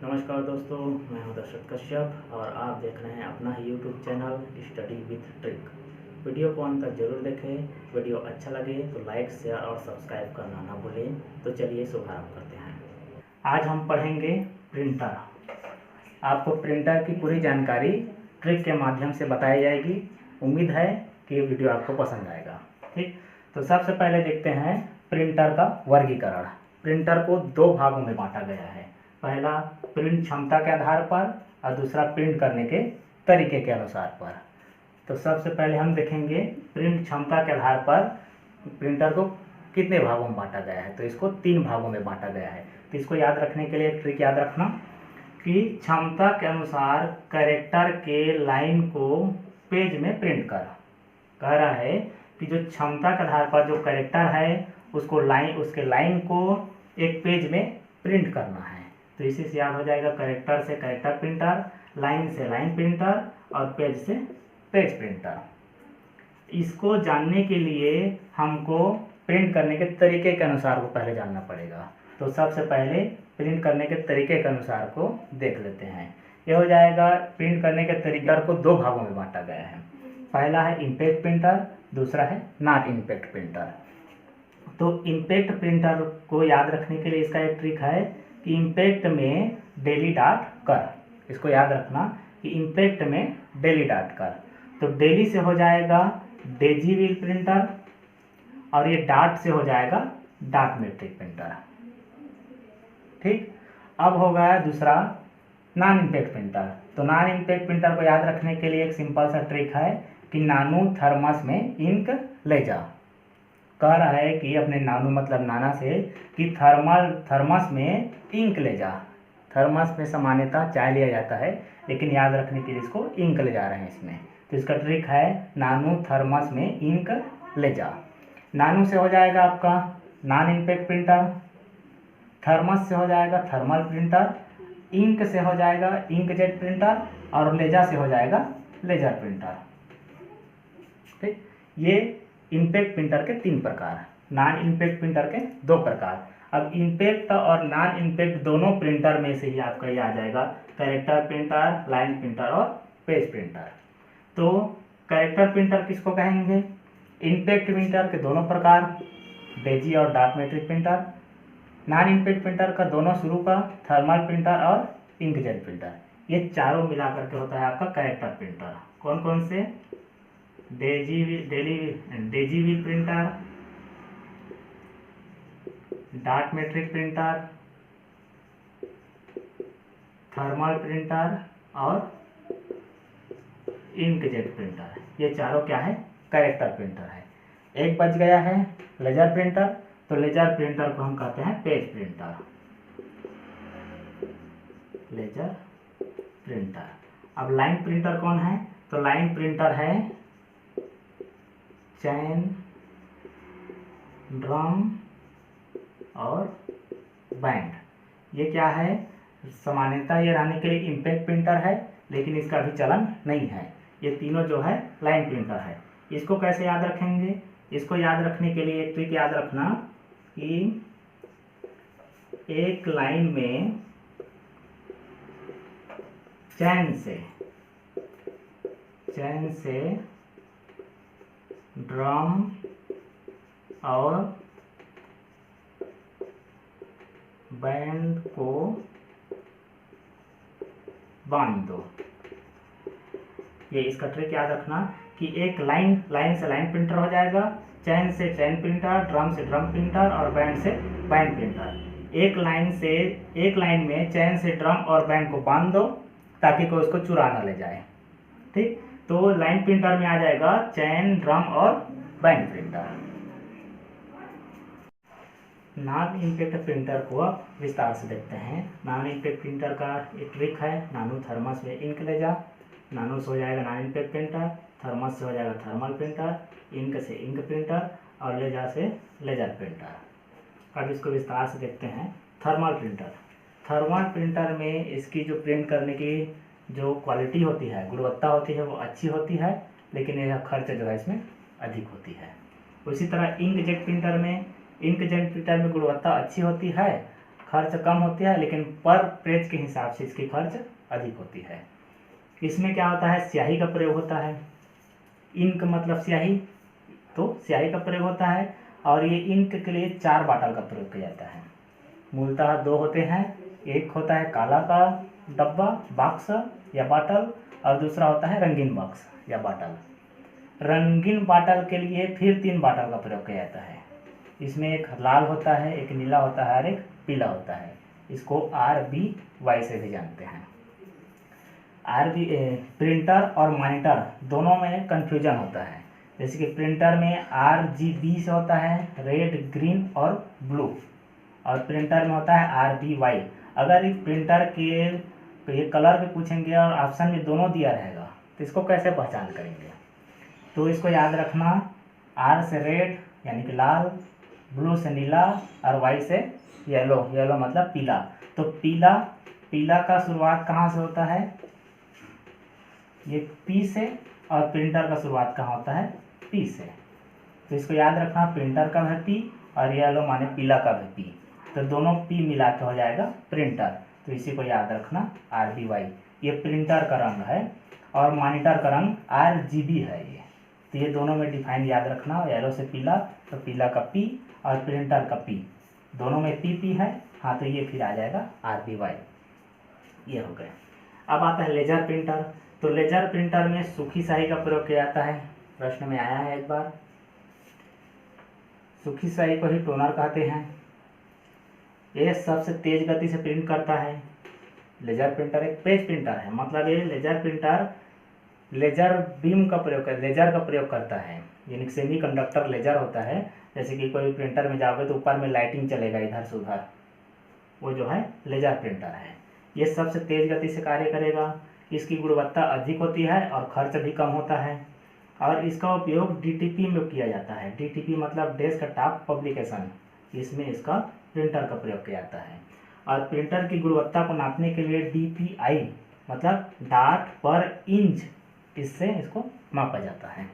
नमस्कार दोस्तों, मैं हूं दर्शक कश्यप और आप देख रहे हैं अपना ही YouTube channel study with trick. Video को अंत तक जरूर देखें। वीडियो अच्छा लगे तो लाइक, शेयर और सब्सक्राइब करना ना भूलें। तो चलिए शुभारंभ करते हैं। आज हम पढ़ेंगे प्रिंटर। आपको प्रिंटर की पूरी जानकारी ट्रिक के माध्यम से बताई जाएगी। उम्मीद है कि ये वीडियो आपको पसंद आएगा। ठीक, तो सबसे पहले देखते हैं प्रिंटर का वर्गीकरण। प्रिंटर को दो भागों में बांटा गया है। पहला प्रिंट क्षमता के आधार पर और दूसरा प्रिंट करने के तरीके के अनुसार पर। तो सबसे पहले हम देखेंगे प्रिंट क्षमता के आधार पर प्रिंटर को कितने भागों में बांटा गया है। तो इसको 3 भागों में बांटा गया है। तो इसको याद रखने के लिए एक ट्रिक याद रखना कि क्षमता के अनुसार कैरेक्टर के लाइन को पेज में प्रिंट कर। कह रहा है कि जो क्षमता के आधार पर जो कैरेक्टर है उसके लाइन को एक पेज में प्रिंट करना है। तो इसी से याद हो जाएगा, कैरेक्टर से कैरेक्टर प्रिंटर, लाइन से लाइन प्रिंटर और पेज से पेज प्रिंटर। इसको जानने के लिए हमको प्रिंट करने के तरीके के अनुसार को पहले जानना पड़ेगा। तो सबसे पहले प्रिंट करने के तरीके के अनुसार को देख लेते हैं। ये हो जाएगा, प्रिंट करने के तरीके को 2 भागों में बांटा गया है। पहला है इम्पैक्ट प्रिंटर, दूसरा है नॉन इम्पैक्ट प्रिंटर। तो इम्पैक्ट प्रिंटर को याद रखने के लिए इसका एक ट्रिक है कि इम्पैक्ट में डेली डॉट कर। इसको याद रखना कि इम्पैक्ट में डेली डॉट कर। तो डेली से हो जाएगा डेजी व्हील प्रिंटर और ये डॉट से हो जाएगा डॉट मेट्रिक प्रिंटर। ठीक, अब हो गया दूसरा नॉन इम्पैक्ट प्रिंटर। तो नॉन इम्पैक्ट प्रिंटर को याद रखने के लिए एक सिंपल सा ट्रिक है कि नानो थर्मस में इंक ले जा। कह रहा है कि अपने नानो मतलब नाना से कि थर्मस में इंक ले जा। थर्मस में सामान्यतः चाय लिया जाता है, लेकिन याद रखने के लिए इसको इंक ले जा रहे हैं इसमें। तो इसका ट्रिक है नानो थर्मस में इंक ले जा। नानो से हो जाएगा आपका नॉन इम्पैक्ट प्रिंटर, थर्मस से हो जाएगा थर्मल प्रिंटर, इंक से हो जाएगा इंकजेट प्रिंटर और लेजा से हो जाएगा लेजर प्रिंटर। ठीक, ये इम्पैक्ट प्रिंटर के 3 प्रकार, नॉन इम्पैक्ट प्रिंटर के 2 प्रकार। अब इम्पैक्ट और नॉन इम्पैक्ट दोनों प्रिंटर में से ही आपका ये आ जाएगा कैरेक्टर प्रिंटर, लाइन प्रिंटर और पेज प्रिंटर। तो कैरेक्टर प्रिंटर किसको कहेंगे? इम्पैक्ट प्रिंटर के दोनों प्रकार, डेजी और dot matrix printer. Non impact printer का दोनों शुरू का थर्मल प्रिंटर और इंकजेट प्रिंटर। ये चारों मिलाकर के होता है आपका कैरेक्टर प्रिंटर। कौन कौन से? Daisy wheel printer, dot matrix printer, thermal printer और इंकजेट प्रिंटर। ये चारों क्या है? कैरेक्टर प्रिंटर है। एक बच गया है लेजर प्रिंटर। तो लेजर प्रिंटर को हम कहते हैं पेज प्रिंटर। Laser printer. अब लाइन प्रिंटर कौन है? तो लाइन प्रिंटर है चैन, ड्रम और बैंड। ये क्या है? सामान्यतः ये रहने के लिए इम्पैक्ट प्रिंटर है, लेकिन इसका भी चलन नहीं है। ये तीनों जो है लाइन प्रिंटर है। इसको कैसे याद रखेंगे? इसको याद रखने के लिए एक ट्रिक याद रखना कि एक लाइन में चैन से ड्रम और बैंड को बांध दो। ये इसका ट्रिक याद रखना कि एक लाइन से लाइन प्रिंटर हो जाएगा, चैन से चैन प्रिंटर, ड्रम से ड्रम प्रिंटर और बैंड से बैंड प्रिंटर। एक लाइन में चैन से ड्रम और बैंड को बांध दो ताकि कोई उसको चुरा ना ले जाए। ठीक, तो लाइन प्रिंटर में आ जाएगा चैन, ड्रम और band printer. Non impact printer को अब विस्तार से देखते हैं। नॉन इम्पैक्ट प्रिंटर का एक ट्रिक है, नानो थर्मस में इंक ले जा। नानो से हो जाएगा नॉन इम्पैक्ट प्रिंटर, थर्मस से हो जाएगा थर्मल प्रिंटर, इंक से इंक प्रिंटर और लेजा से लेजर प्रिंटर। अब इसको विस्तार से देखते हैं। Thermal printer. थर्मल प्रिंटर में इसकी जो प्रिंट करने की जो क्वालिटी होती है, गुणवत्ता होती है, वो अच्छी होती है, लेकिन यह खर्च जो है इसमें अधिक होती है। उसी तरह इंकजेट प्रिंटर में गुणवत्ता अच्छी होती है, खर्च कम होती है, लेकिन पर पेज के हिसाब से इसकी खर्च अधिक होती है। इसमें क्या होता है, स्याही का प्रयोग होता है। इंक मतलब स्याही, तो स्याही का प्रयोग होता है, और ये इंक के लिए 4 बाटल का प्रयोग किया जाता है। मूलतः 2 होते हैं, एक होता है काला का डब्बा बॉक्स या बाटल, और दूसरा होता है रंगीन बॉक्स या बाटल। रंगीन बाटल के लिए फिर 3 बाटल का प्रयोग किया जाता है। इसमें एक लाल होता है, एक नीला होता है और एक पीला होता है। इसको RBY से भी जानते हैं। प्रिंटर और मॉनिटर दोनों में कन्फ्यूजन होता है। जैसे कि प्रिंटर में RGB से होता है, रेड, ग्रीन और ब्लू, और प्रिंटर में होता है RBY। अगर इस प्रिंटर के ये कलर के पूछेंगे और ऑप्शन में दोनों दिया रहेगा तो इसको कैसे पहचान करेंगे? तो इसको याद रखना, R से रेड यानी कि लाल, ब्लू से नीला और Y से येलो, येलो मतलब पीला। तो पीला का शुरुआत कहाँ से होता है? ये P से, और प्रिंटर का शुरुआत कहाँ होता है? P से। तो इसको याद रखना, प्रिंटर का भी P और येलो माने पीला का भी P, तो दोनों P मिला के हो जाएगा प्रिंटर। तो इसी को याद रखना, RBY। ये प्रिंटर का रंग है, और मॉनिटर का रंग RGB है ये। तो ये दोनों में डिफाइन याद रखना, येलो से पीला तो पीला का P और प्रिंटर का P, दोनों में PP है। हाँ, तो ये फिर आ जाएगा RBY। ये हो गए। अब आता है लेजर प्रिंटर। तो लेजर प्रिंटर में सूखी स्याही का प्रयोग किया जाता है। प्रश्न में आया है एक बार। सूखी स्याही को ही टोनर कहते हैं। ये सबसे तेज गति से प्रिंट करता है। लेजर प्रिंटर एक पेज प्रिंटर है, मतलब ये लेजर प्रिंटर लेजर बीम का प्रयोग लेजर का प्रयोग करता है, यानी सेमी कंडक्टर लेजर होता है। जैसे कि कोई प्रिंटर में जाओगे तो ऊपर में लाइटिंग चलेगा इधर से उधर, वो जो है लेजर प्रिंटर है। ये सबसे तेज गति से कार्य करेगा। इसकी गुणवत्ता अधिक होती है और खर्च भी कम होता है, और इसका उपयोग DTP में किया जाता है। DTP मतलब डेस्कटॉप पब्लिकेशन, इसमें इसका प्रिंटर का प्रयोग किया जाता है। और प्रिंटर की गुणवत्ता को नापने के लिए DPI मतलब डॉट पर इंच, इससे इसको मापा जाता है।